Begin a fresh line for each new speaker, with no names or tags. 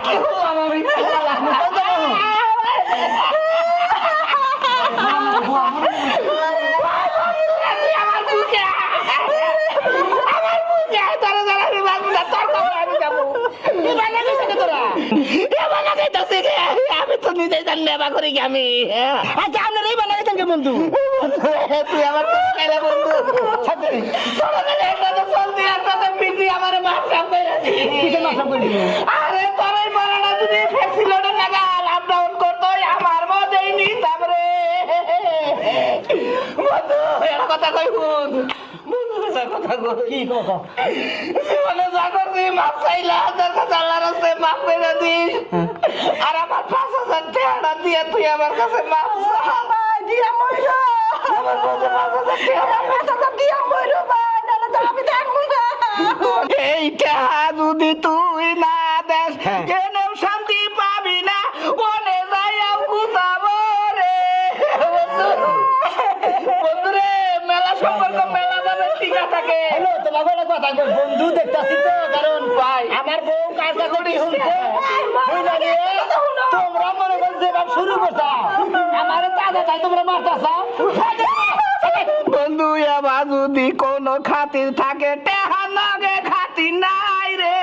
কি হলাম আমি? আমার বুকে তোরা যারা আমি বাঁচবো না, তোর খবর আমি যাবো। এবার লাগাইছে কে তোরা? এবার লাগাইতেছে কে? আমি তো নিজেই জানি না এবার করি কি আমি।
আচ্ছা আপনার এই বানাইছেন কে বন্ধু?
তুই আমার কোন কাইলা বন্ধু? তোরা গেলে একটা তো চলতি, একটা তো পিছি, আমার মাপ সাপ করে দিই।
কিসের মাথা করে দিলেন?
আরে তোরাই বলাটা যদি ফেসিল ওটা লাগাল আপ ডাউন করতো আমার মধ্যেই নি তারপরে বন্ধু একটা কথা কই বন্ধু, বন্ধু একটা কথা কই।
কি কথা?
জীবনে যা করছি মাপ চাইলা তোর কাছে আল্লাহর রাস্তায় মাপ করে দিস, আর আমার 5,000 টাকা দিয়ে তুই আমার কাছে মাপ চা।
দিয়া মইরো।
আমার কাছে 5,000 টাকা
আচ্ছা দিয়া মইরো ভাই, নালে তো আমি থাকবো না।
এইটা যদি তুই না দেস কেনেও শান্তি পাবি না, বনে যাইয়াও কুতাবো রে বন্ধু। বন্ধু রে, মেলা সম্পর্ক মেলা ভাবে টিকা থাকে।
হ্যালো তোমাকে একটা কথা কই, বন্ধু দেখতাছি তো, কারণ
ভাই
আমার বউ কাজটা করি শুনতে বুঝলা নিয়ে তোমরা মনে করছো যেভাবে শুরু করছা আমার তাজা তাই তোমরা মারতাছ।
বন্ধু এবার যদি কোনো খাতির থাকে টেহা নাগে খাতির নাই রে।